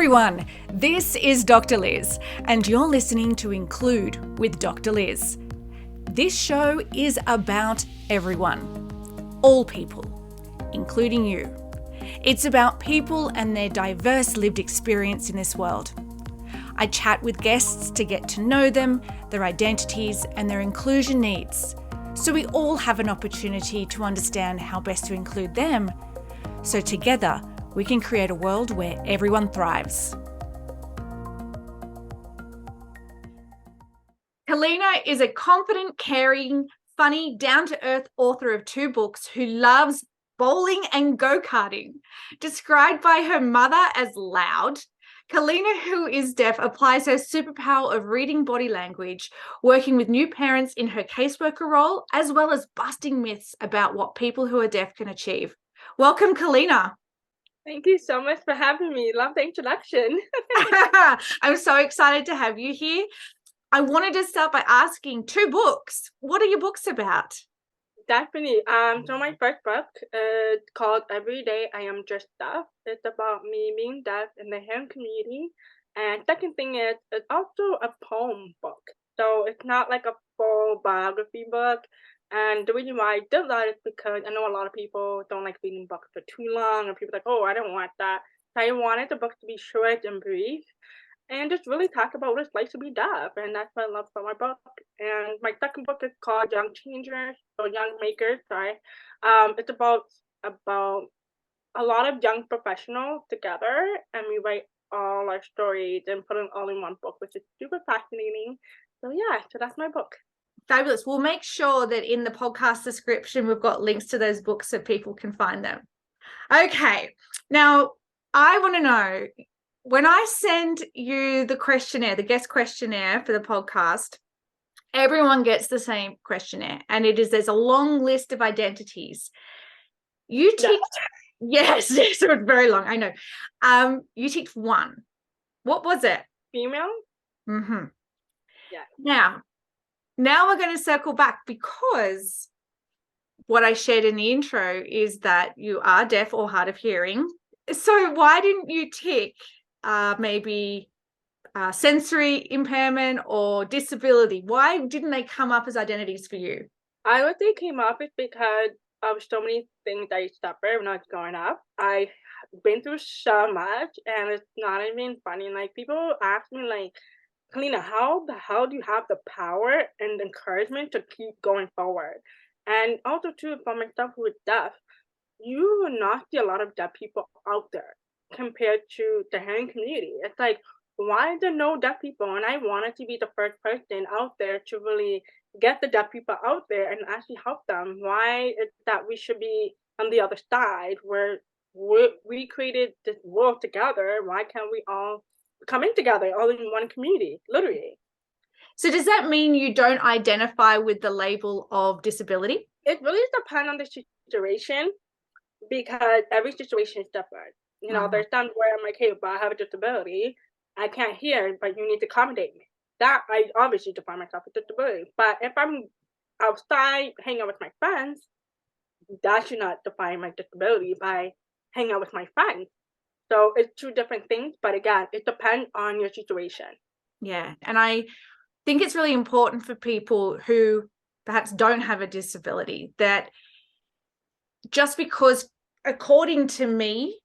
everyone, this is Dr. Liz, and you're listening to Include with Dr. Liz. This show is about everyone, all people, including you. It's about people and their diverse lived experience in this world. I chat with guests to get to know them, their identities, and their inclusion needs, so we all have an opportunity to understand how best to include them, so together we can create a world where everyone thrives. Kellina is a confident, caring, funny, down-to-earth author of 2 books who loves bowling and go-karting. Described by her mother as loud, Kellina, who is deaf, applies her superpower of reading body language, working with new parents in her caseworker role, as well as busting myths about what people who are deaf can achieve. Welcome, Kellina. Thank you so much for having me. Love the introduction. I'm so excited to have you here. I wanted to start by asking 2 books. What are your books about? Definitely. So my first book called Every Day I Am Just Deaf. It's about me being deaf in the hearing community. And second thing is, it's also a poem book. So it's not like a full biography book. And the reason why I did that is because I know a lot of people don't like reading books for too long, and people are like, oh, I don't want that. So I wanted the book to be short and brief, and just really talk about what it's like to be deaf, and that's what I love about my book. And my second book is called Young Changers, or Young Makers, sorry. It's about a lot of young professionals together, and we write all our stories and put it all in one book, which is super fascinating. So yeah, so that's my book. Fabulous. We'll make sure that in the podcast description, we've got links to those books so people can find them. Okay. Now, I want to know, when I send you the questionnaire, the guest questionnaire for the podcast, everyone gets the same questionnaire, and there's a long list of identities. You ticked, yes, so it's very long, I know. You ticked 1. What was it? Female? Mm-hmm. Yeah. Now we're going to circle back, because what I shared in the intro is that you are deaf or hard of hearing. So why didn't you tick maybe sensory impairment or disability? Why didn't they come up as identities for you? I would say came up is because of so many things I suffered when I was growing up. I've been through so much, and it's not even funny. Like, people ask me, like, Kellina, how the hell do you have the power and the encouragement to keep going forward? And also, too, for myself who is deaf, you will not see a lot of deaf people out there compared to the hearing community. It's like, why are there no deaf people? And I wanted to be the first person out there to really get the deaf people out there and actually help them. Why is that we should be on the other side where we created this world together? Why can't we all come in together, all in one community, literally? So does that mean you don't identify with the label of disability? It really depends on the situation, because every situation is different. You know, there's times where I'm like, hey, but I have a disability. I can't hear, but you need to accommodate me. That I obviously define myself as disability. But if I'm outside hanging out with my friends, that should not define my disability by hanging out with my friends. So it's 2 different things, but again, it depends on your situation. Yeah, and I think it's really important for people who perhaps don't have a disability that just because, according to me,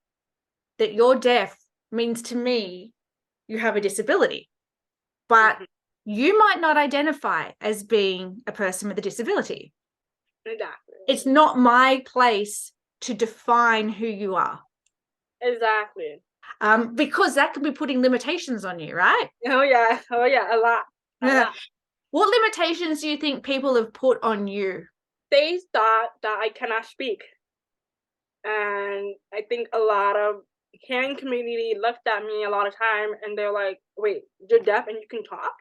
that you're deaf means to me you have a disability, but you might not identify as being a person with a disability. Exactly. It's not my place to define who you are. Exactly. Because that could be putting limitations on you, right? Oh yeah, a lot. Yeah. What limitations do you think people have put on you? They thought that I cannot speak. And I think a lot of hearing community looked at me a lot of time, and they're like, wait, you're deaf and you can talk?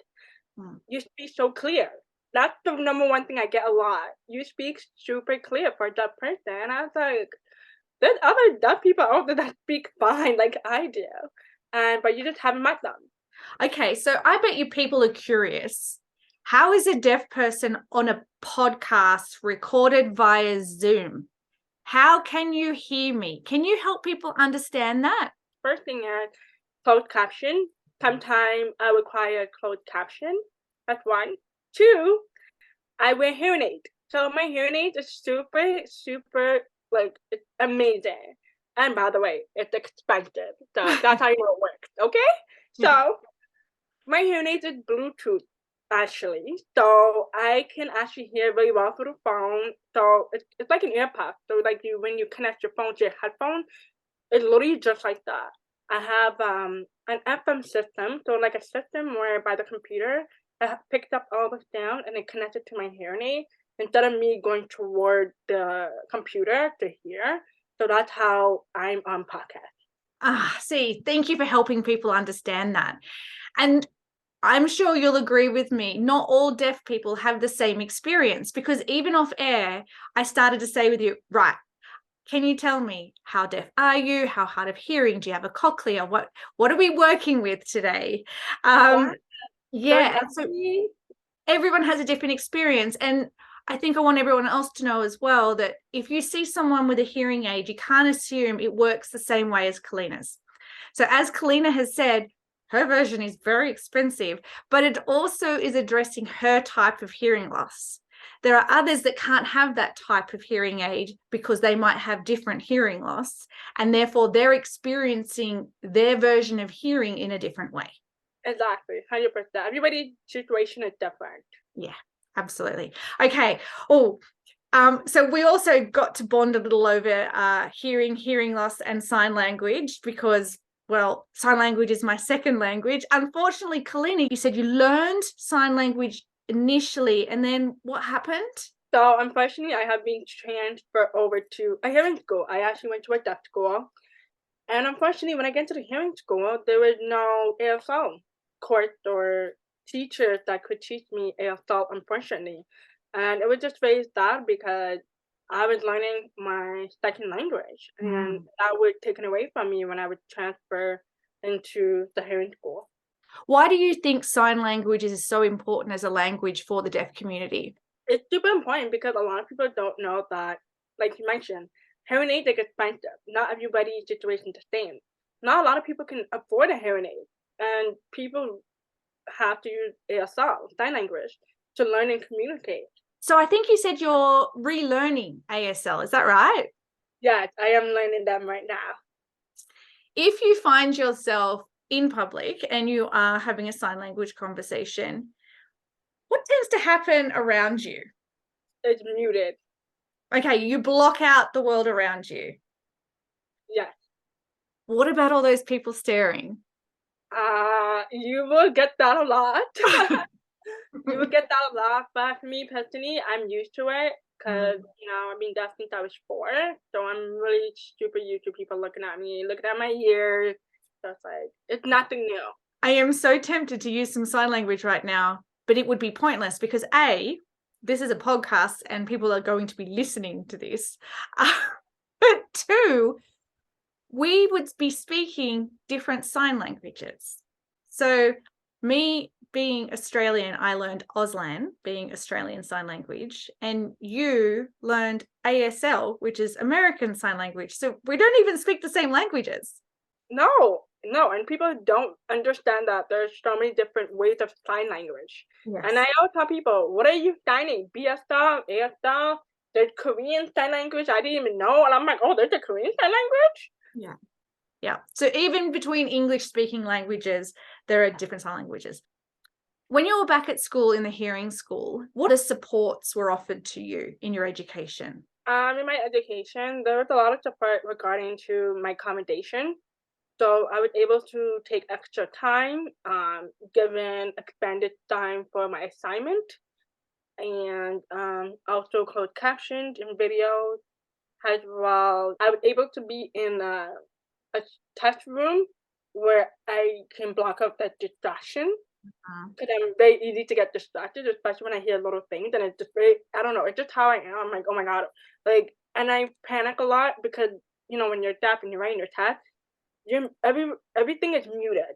You speak so clear. That's the number one thing I get a lot. You speak super clear for a deaf person. And I was like, there's other deaf people out there that speak fine like I do. But you just haven't met them. Okay, so I bet you people are curious. How is a deaf person on a podcast recorded via Zoom? How can you hear me? Can you help people understand that? First thing is, closed caption. Sometimes I require closed caption. That's one. Two, I wear hearing aid. So my hearing aid is super, super, like, it's amazing. And by the way, it's expensive. So that's how you know it works, okay? So my hearing aid is Bluetooth, actually. So I can actually hear very well through the phone. So it's like an AirPod. So like when you connect your phone to your headphone, it's literally just like that. I have an FM system, so like a system where by the computer I have picked up all the sound and it connected to my hearing aid instead of me going toward the computer to hear. So that's how I'm on podcast. See, thank you for helping people understand that. And I'm sure you'll agree with me, not all deaf people have the same experience, because even off air, I started to say with you, right, can you tell me how deaf are you? How hard of hearing? Do you have a cochlea? What are we working with today? Yeah, and so everyone has a different experience. And I think I want everyone else to know as well that if you see someone with a hearing aid, you can't assume it works the same way as Kellina's. So as Kellina has said, her version is very expensive, but it also is addressing her type of hearing loss. There are others that can't have that type of hearing aid because they might have different hearing loss, and therefore they're experiencing their version of hearing in a different way. Exactly, 100%. Everybody's situation is different. Yeah, absolutely. Okay. So we also got to bond a little over hearing loss and sign language because, well, sign language is my second language. Unfortunately, Kellina, you said you learned sign language initially, and then what happened? So unfortunately, I have been transferred over to a hearing school. I actually went to a deaf school. And unfortunately, when I get to the hearing school, there was no ASL course or teachers that could teach me ASL, unfortunately. And it was just very sad because I was learning my second language, and that was taken away from me when I would transfer into the hearing school. Why do you think sign language is so important as a language for the deaf community? It's super important because a lot of people don't know that, like you mentioned, hearing aids are expensive. Not everybody's situation is the same. Not a lot of people can afford a hearing aid, and people have to use ASL, sign language, to learn and communicate. So I think you said you're relearning ASL. Is that right? Yes, I am learning them right now. If you find yourself in public and you are having a sign language conversation, what tends to happen around you? It's muted. Okay, you block out the world around you. Yes. What about all those people staring? You will get that a lot. You will get that a lot, but for me personally, I'm used to it because, I've been deaf since I was 4, so I'm really super used to people looking at me, looking at my ears. So it's like, it's nothing new. I am so tempted to use some sign language right now, but it would be pointless because A, this is a podcast and people are going to be listening to this. But 2, we would be speaking different sign languages. So me being Australian, I learned Auslan, being Australian Sign Language, and you learned ASL, which is American Sign Language. So we don't even speak the same languages. No, and people don't understand that there's so many different ways of sign language. Yes. And I always tell people, what are you signing? BSL, ASL, there's Korean Sign Language. I didn't even know. And I'm like, oh, there's a Korean Sign Language? Yeah. So even between English-speaking languages, there are different sign languages. When you were back at school in the hearing school, what supports were offered to you in your education? In my education, there was a lot of support regarding to my accommodation. So I was able to take extra time, given expanded time for my assignment, and also closed captioned in videos as well. I was able to be in a test room where I can block out that distraction. Because I'm very easy to get distracted, especially when I hear little things, and it's just very, I don't know, it's just how I am. I'm like, oh my god, like, and I panic a lot because, when you're deaf and you're writing your test, everything is muted,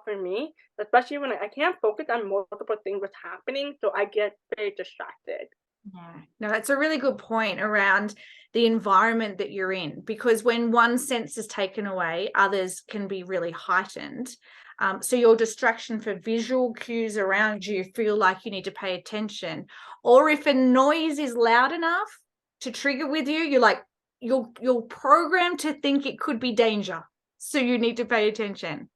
for me, especially when I can't focus on multiple things that's happening, so I get very distracted. Yeah. No, that's a really good point around the environment that you're in, because when one sense is taken away, others can be really heightened. So your distraction for visual cues around you feel like you need to pay attention. Or if a noise is loud enough to trigger with you, you're programmed to think it could be danger. So you need to pay attention.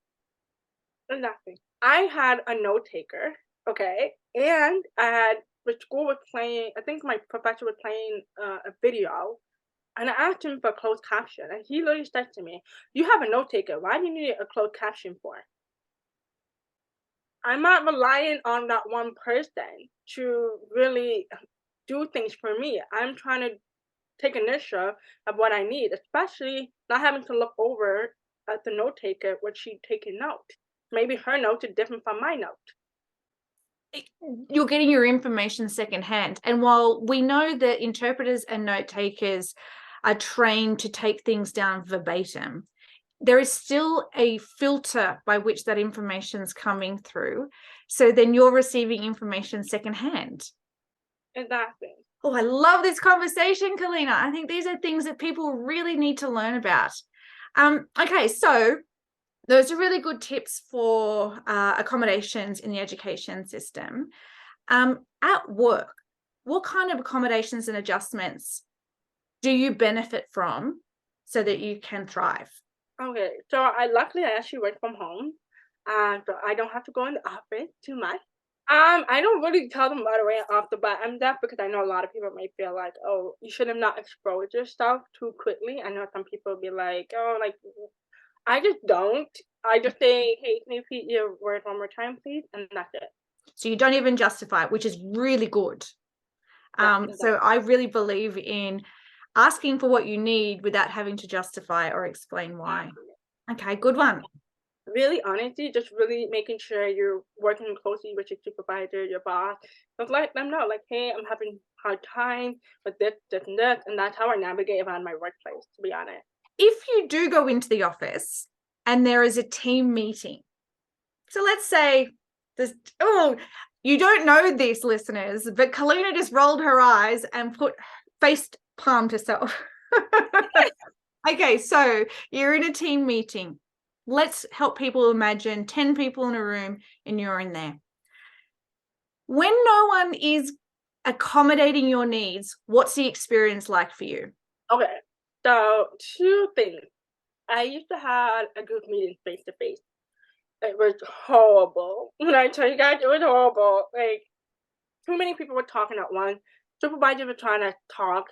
Exactly. I had a note taker, okay, and the school was playing. I think my professor was playing a video, and I asked him for a closed caption, and he literally said to me, "You have a note taker. Why do you need a closed caption for?" I'm not relying on that one person to really do things for me. I'm trying to take initiative of what I need, especially not having to look over at the note taker what she taking note. Maybe her notes are different from my note. You're getting your information secondhand. And while we know that interpreters and note takers are trained to take things down verbatim, there is still a filter by which that information is coming through. So then you're receiving information secondhand. Exactly. Oh, I love this conversation, Kellina. I think these are things that people really need to learn about. Okay, so those are really good tips for accommodations in the education system. At work, what kind of accommodations and adjustments do you benefit from so that you can thrive? Okay, so I actually work from home, so I don't have to go in the office too much. I don't really tell them right away off the bat I'm deaf because I know a lot of people may feel like, oh, you should have not exposed yourself too quickly. I know some people be like, oh, like I just don't. I just say, hey, can you repeat your word one more time, please? And that's it. So you don't even justify it, which is really good. Yeah, So I really believe in asking for what you need without having to justify or explain why. Okay, good one. really honestly, just really making sure you're working closely with your supervisor, your boss. Just let them know, like, hey, I'm having a hard time with this, and this, and that's how I navigate around my workplace, to be honest. If you do go into the office and there is a team meeting, so let's say there's, oh, you don't know this, listeners, but Kellina just rolled her eyes and face palmed herself. Okay, so you're in a team meeting. Let's help people imagine 10 people in a room and you're in there. When no one is accommodating your needs, what's the experience like for you? Okay, so two things. I used to have a group meeting face to face. It was horrible. When I tell you guys, it was horrible. Like, too many people were talking at once. Supervisors were trying to talk,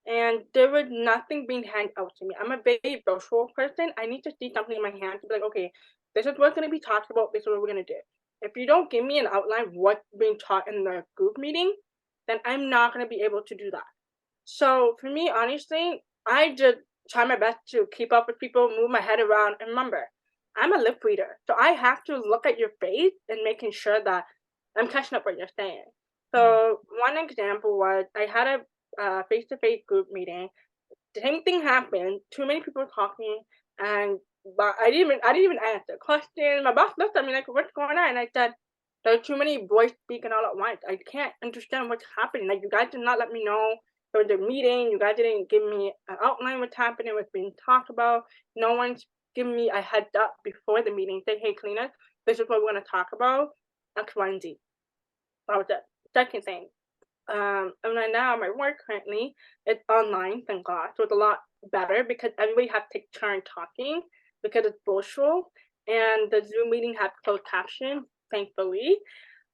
and there was nothing being handed out to me. I'm a very visual person. I need to see something in my hand to be like, okay, this is what's going to be talked about. This is what we're going to do. If you don't give me an outline of what's being taught in the group meeting, then I'm not going to be able to do that. So for me, honestly, I just try my best to keep up with people, move my head around, and remember, I'm a lip reader, so I have to look at your face and making sure that I'm catching up what you're saying. So one example was I had a face-to-face group meeting. The same thing happened. Too many people were talking, and but I didn't even answer questions. My boss looked at me like, "What's going on?" And I said, "There are too many voices speaking all at once. I can't understand what's happening. Like you guys did not let me know there was a meeting. You guys didn't give me an outline what's happening, what's being talked about. No one's giving me a heads up before the meeting. Say, hey, Kalina, this is what we're going to talk about. X, Y, and Z." That was it. Second thing, and right now my work currently it's online, thank God. So it's a lot better because everybody has to take turn talking because it's virtual and the Zoom meeting has closed caption, thankfully.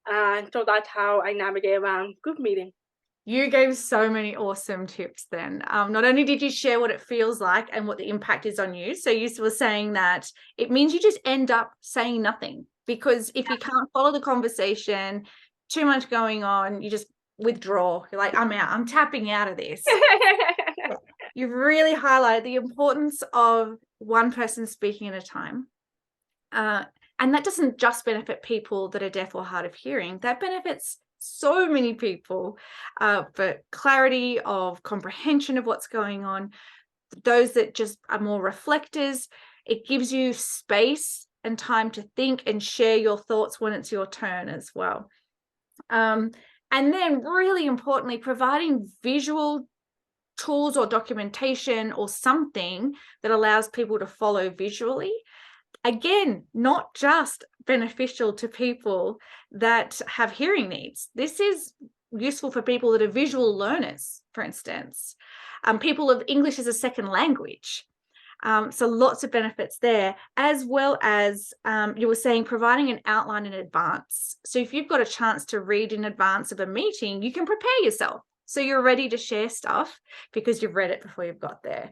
And so that's how I navigate around group meeting. You gave so many awesome tips then. Not only did you share what it feels like and what the impact is on you, so you were saying that it means you just end up saying nothing, because if you can't follow the conversation, too much going on, you just withdraw. You're like, I'm out, I'm tapping out of this. You've really highlighted the importance of one person speaking at a time. And that doesn't just benefit people that are deaf or hard of hearing, that benefits so many people for clarity of comprehension of what's going on. Those that just are more reflectors, it gives you space and time to think and share your thoughts when it's your turn as well. And then really importantly, providing visual tools or documentation or something that allows people to follow visually. Again, not just beneficial to people that have hearing needs. This is useful for people that are visual learners, for instance, people of English as a second language. So lots of benefits there, as well as you were saying, providing an outline in advance. So if you've got a chance to read in advance of a meeting, you can prepare yourself. So you're ready to share stuff because you've read it before you've got there.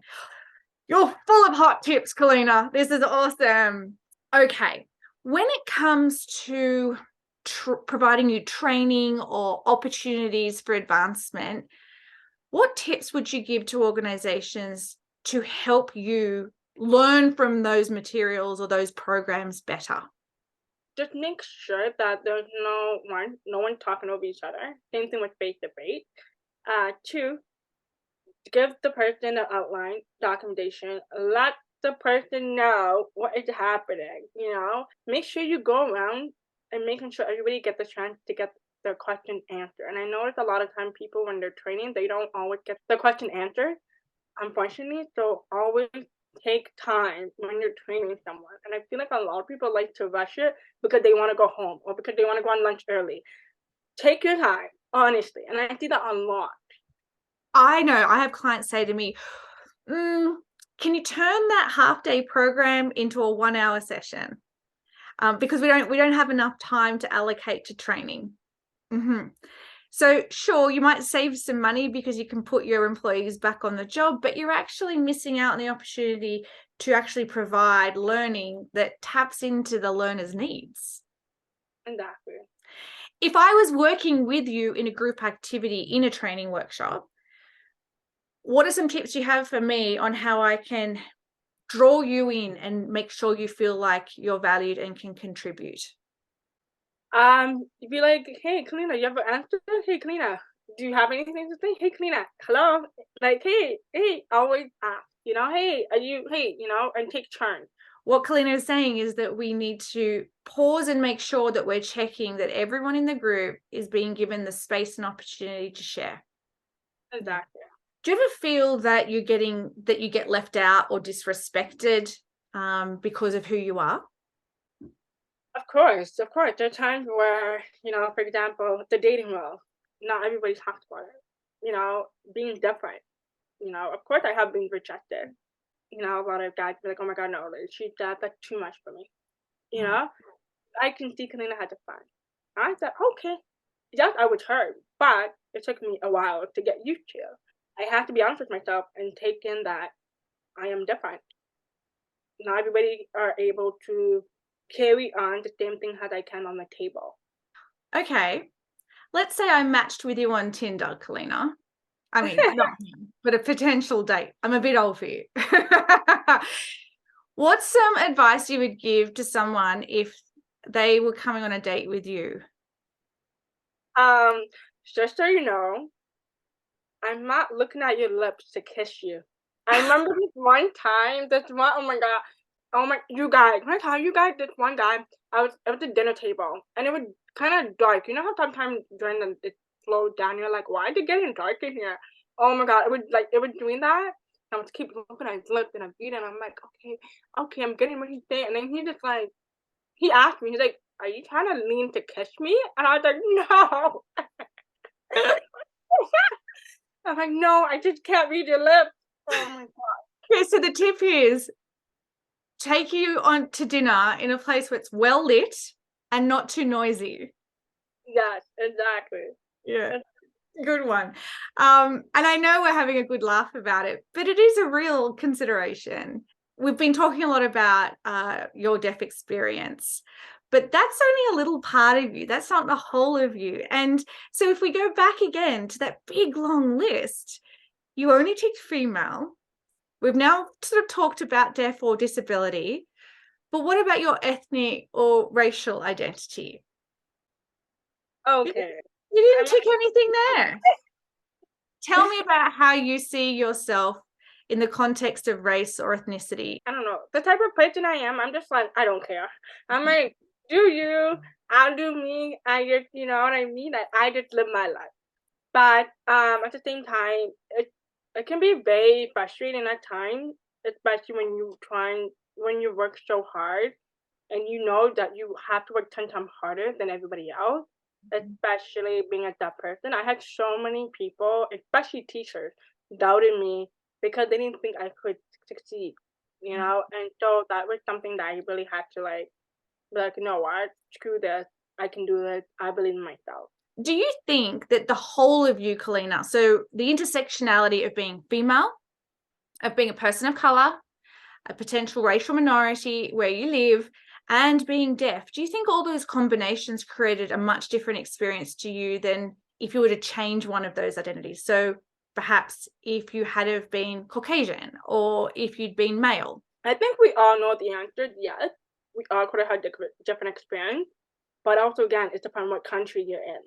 You're full of hot tips, Kellina. This is awesome. Okay. When it comes to providing you training or opportunities for advancement, what tips would you give to organizations to help you learn from those materials or those programs better? Just make sure that there's no one talking over each other. Same thing with face to face. Two, give the person the outline, documentation. Let the person know what is happening. Make sure you go around and making sure everybody gets the chance to get their question answered. And I notice a lot of time people when they're training, they don't always get the question answered, unfortunately. So always take time when you're training someone. And I feel like a lot of people like to rush it because they want to go home or because they want to go on lunch early. Take your time, honestly. And I see that a lot. I know I have clients say to me, can you turn that half-day program into a 1-hour session? Because we don't have enough time to allocate to training. So sure, you might save some money because you can put your employees back on the job, but you're actually missing out on the opportunity to actually provide learning that taps into the learner's needs. Exactly. If I was working with you in a group activity in a training workshop, what are some tips you have for me on how I can draw you in and make sure you feel like you're valued and can contribute? You'd be like, hey, Kellina, you have an answer? Hey, Kellina, do you have anything to say? Hey, Kellina, hello? Like, hey, always ask, hey, are you, hey, and take turns. What Kellina is saying is that we need to pause and make sure that we're checking that everyone in the group is being given the space and opportunity to share. Exactly. Do you ever feel that you get left out or disrespected because of who you are? Of course. There are times where, for example, the dating world, not everybody talks about it. Being different. Of course I have been rejected. A lot of guys be like, oh my God, no, like, that's too much for me. I can see Kellina had to fun. I said, okay. Yes, I was hurt, but it took me a while to get used to. I have to be honest with myself and take in that I am different. Not everybody are able to carry on the same thing as I can on the table. Okay. Let's say I matched with you on Tinder, Kellina. I mean, not him, but a potential date. I'm a bit old for you. What's some advice you would give to someone if they were coming on a date with you? Just so you know, I'm not looking at your lips to kiss you. I remember this one time, you guys, can I tell you guys this one guy, I was at the dinner table and it was kind of dark. You know how sometimes during it slowed down, you're like, why is it getting dark in here? Oh my God, it was doing that. I was keep looking at his lips and I'm beating. I'm like, okay, I'm getting what he's saying. And then he asked me, he's like, are you trying to lean to kiss me? And I was like, no. I'm like, no, I just can't read your lips. Oh my God. Okay, so the tip is take you on to dinner in a place where it's well lit and not too noisy. Yes, exactly. Yeah. Good one. And I know we're having a good laugh about it, but it is a real consideration. We've been talking a lot about your deaf experience, but that's only a little part of you. That's not the whole of you. And so if we go back again to that big long list, you only ticked female. We've now sort of talked about deaf or disability, but what about your ethnic or racial identity? Okay. You didn't tick anything there. Tell me about how you see yourself in the context of race or ethnicity. I don't know. The type of person I am, I'm just like, I don't care. I'm like, do you? I'll do me. I just, you know what I mean? I just live my life. But at the same time, it can be very frustrating at times, especially when you work so hard and you know that you have to work 10 times harder than everybody else, especially being a deaf person. I had so many people, especially teachers, doubting me because they didn't think I could succeed, you know? And so that was something that I really had to like be like, you know what, screw this. I can do this. I believe in myself. Do you think that the whole of you, Kellina, so the intersectionality of being female, of being a person of color, a potential racial minority where you live, and being deaf, do you think all those combinations created a much different experience to you than if you were to change one of those identities? So perhaps if you had have been Caucasian or if you'd been male. I think we all know the answer. Yes, we all could have had different experience, but also again, it's depends what country you're in.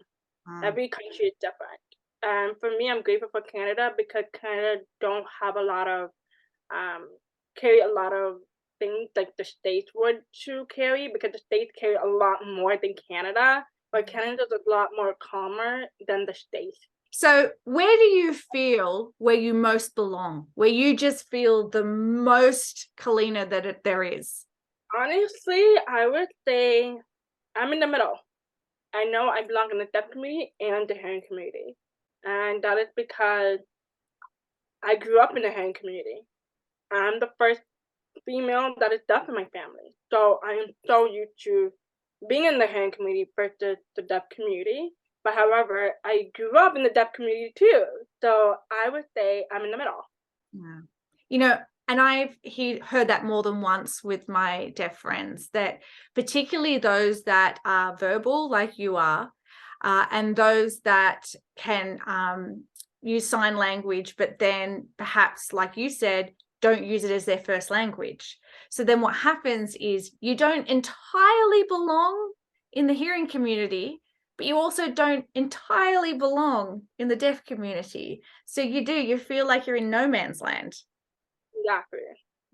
Every country is different. And for me, I'm grateful for Canada because Canada don't have a lot of carry a lot of things like the states would to carry because the states carry a lot more than Canada, but Canada's a lot more calmer than the states. So where do you feel where you most belong, where you just feel the most Kellina that there is? Honestly, I would say I'm in the middle. I know I belong in the deaf community and the hearing community. And that is because I grew up in the hearing community. I'm the first female that is deaf in my family. So I am so used to being in the hearing community versus the deaf community. But however, I grew up in the deaf community too. So I would say I'm in the middle. Yeah. You know, and I've heard that more than once with my deaf friends, that particularly those that are verbal like you are, and those that can use sign language, but then perhaps, like you said, don't use it as their first language. So then what happens is you don't entirely belong in the hearing community, but you also don't entirely belong in the deaf community. So you feel like you're in no man's land. Exactly.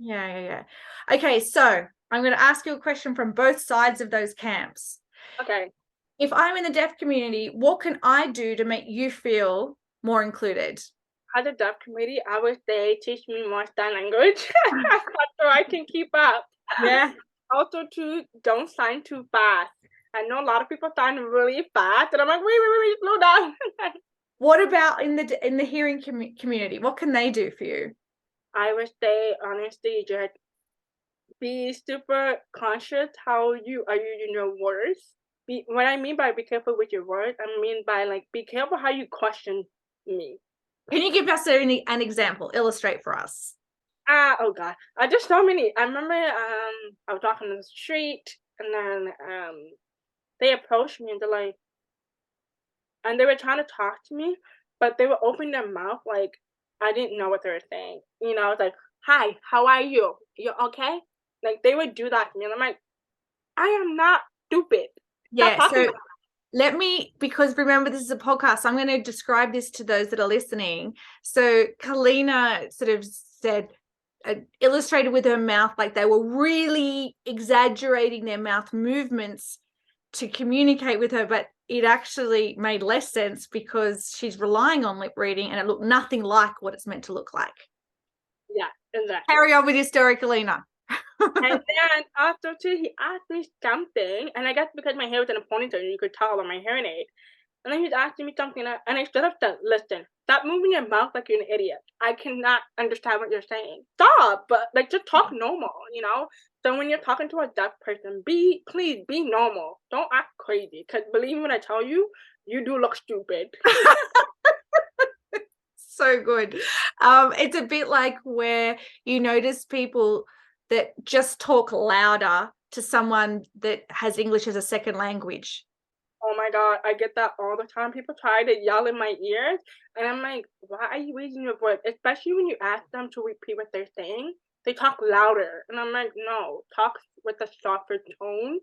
Yeah. Okay, so I'm going to ask you a question from both sides of those camps. Okay. If I'm in the deaf community, what can I do to make you feel more included? As a deaf community, I would say teach me more sign language so I can keep up. Yeah. Also, too, don't sign too fast. I know a lot of people sign really fast, and I'm like, wait, slow down. What about in the hearing community? What can they do for you? I would say, honestly, just be super conscious how you are using your words. What I mean by be careful with your words, I mean by like be careful how you question me. Can you give us an example? Illustrate for us. Oh God, just so many. I remember I was walking on the street, and then they approached me and they're like, and they were trying to talk to me, but they were opening their mouth like I didn't know what they were saying. You know, I was like, "Hi, how are you? You okay?" Like they would do that to me, and I'm like, "I am not stupid. Stop Yeah, talking so to me." let me, because remember this is a podcast, I'm going to describe this to those that are listening. So Kellina sort of said, illustrated with her mouth, like they were really exaggerating their mouth movements to communicate with her, but it actually made less sense because she's relying on lip reading and it looked nothing like what it's meant to look like. Yeah, exactly. Carry on with your story, Kellina. And then after too, he asked me something, and I guess because my hair was in a ponytail, you could tell on my hearing aid. And then he's asking me something, and I stood up said, "Listen, stop moving your mouth like you're an idiot. I cannot understand what you're saying. Stop, but like just talk normal, you know." So when you're talking to a deaf person, please be normal. Don't act crazy, because believe me when I tell you, you do look stupid. So good. It's a bit like where you notice people that just talk louder to someone that has English as a second language. Oh my God, I get that all the time. People try to yell in my ears, and I'm like, why are you raising your voice? Especially when you ask them to repeat what they're saying, they talk louder. And I'm like, no, talk with a softer tone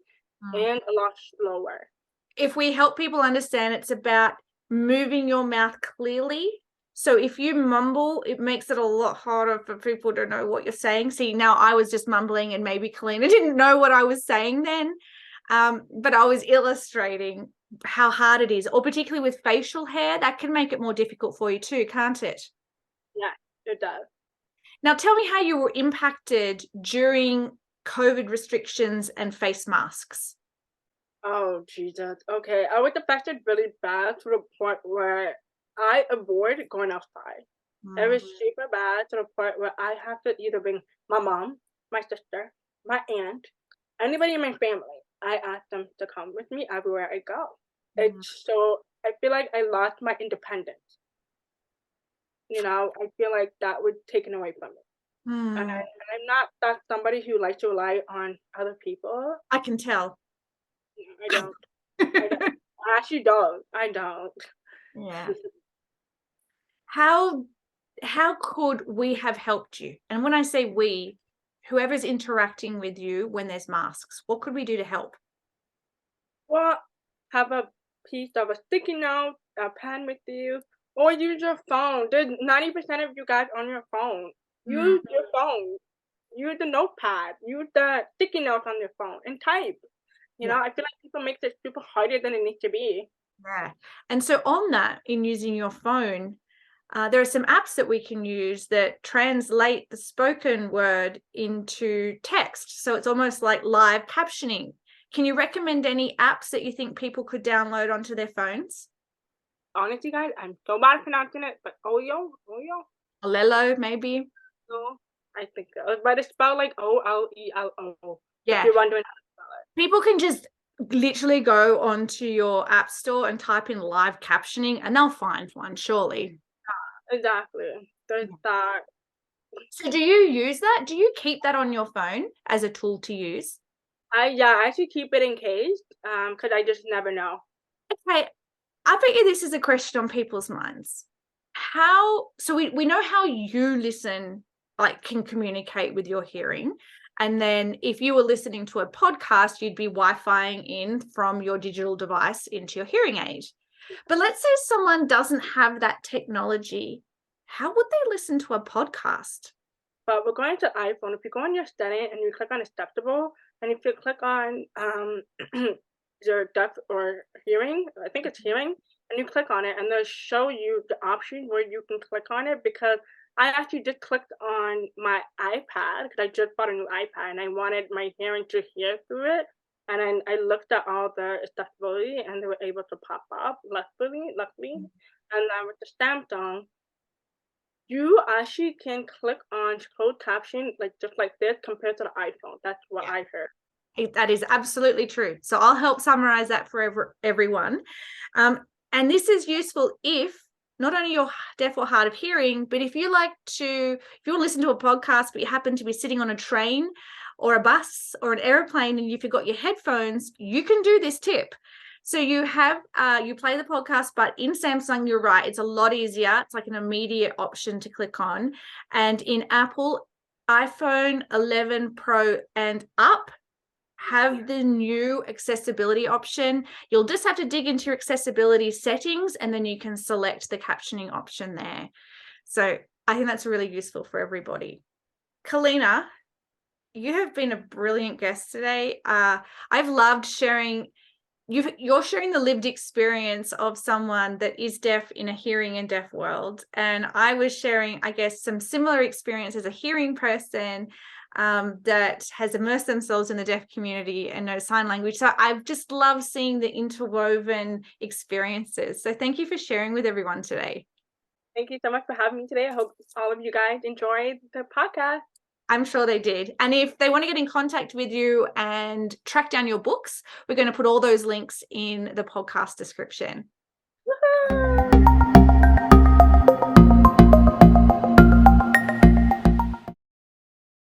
and a lot slower. If we help people understand, it's about moving your mouth clearly. So if you mumble, it makes it a lot harder for people to know what you're saying. See, now I was just mumbling and maybe Kellina didn't know what I was saying then. But I was illustrating how hard it is, or particularly with facial hair, that can make it more difficult for you too, can't it? Yeah, it does. Now, tell me how you were impacted during COVID restrictions and face masks. Oh, Jesus. Okay, I was affected really bad to the point where I avoid going outside. It was super bad to the point where I have to either bring my mom, my sister, my aunt, anybody in my family. I ask them to come with me everywhere I go. It's so I feel like I lost my independence. I feel like that was taken away from me. And Mm, I'm not that somebody who likes to rely on other people. I can tell. I don't. I don't. I actually don't. I don't. Yeah. How could we have helped you? And when I say we, whoever's interacting with you when there's masks, what could we do to help? Well, have a piece of a sticky note, a pen with you, or use your phone. There's 90% of you guys on your phone. Mm, Use your phone. Use the notepad. Use the sticky notes on your phone and type. yeah. I feel like people make it super harder than it needs to be. Yeah. And so on that, in using your phone, there are some apps that we can use that translate the spoken word into text. So it's almost like live captioning. Can you recommend any apps that you think people could download onto their phones? Honestly, guys, I'm so bad at pronouncing it, but Oyo, Lelo, maybe? no, I think so. But it's spelled like Olello. If Yeah. you're wondering how to spell it. People can just literally go onto your app store and type in live captioning and they'll find one, surely. Exactly. There's that. So do you use that? Do you keep that on your phone as a tool to use? I actually keep it in case, because I just never know. Okay, I bet you this is a question on people's minds. So we know how you listen, like can communicate with your hearing. And then if you were listening to a podcast, you'd be Wi-Fiing in from your digital device into your hearing aid. But let's say someone doesn't have that technology. How would they listen to a podcast? But we're going to iPhone. If you go on your setting and you click on acceptable, and if you click on your deaf or hearing, I think it's hearing, and you click on it, and they'll show you the option where you can click on it. Because I actually just clicked on my iPad because I just bought a new iPad and I wanted my hearing to hear through it. And then I looked at all the accessibility, and they were able to pop up. Luckily, and then with the Samsung. You actually can click on closed caption like just like this compared to the iPhone. That's what I heard. That is absolutely true. So I'll help summarize that for everyone. And this is useful if not only you're deaf or hard of hearing, but if you listen to a podcast, but you happen to be sitting on a train or a bus or an airplane and you forgot your headphones, you can do this tip. So you play the podcast, but in Samsung, you're right, it's a lot easier. It's like an immediate option to click on. And in Apple, iPhone 11 Pro and up have the new accessibility option. You'll just have to dig into your accessibility settings and then you can select the captioning option there. So I think that's really useful for everybody. Kellina, you have been a brilliant guest today. I've loved sharing. You're sharing the lived experience of someone that is deaf in a hearing and deaf world. And I was sharing, I guess, some similar experience as a hearing person that has immersed themselves in the deaf community and knows sign language. So I've just loved seeing the interwoven experiences. So thank you for sharing with everyone today. Thank you so much for having me today. I hope all of you guys enjoyed the podcast. I'm sure they did. And if they want to get in contact with you and track down your books, we're going to put all those links in the podcast description.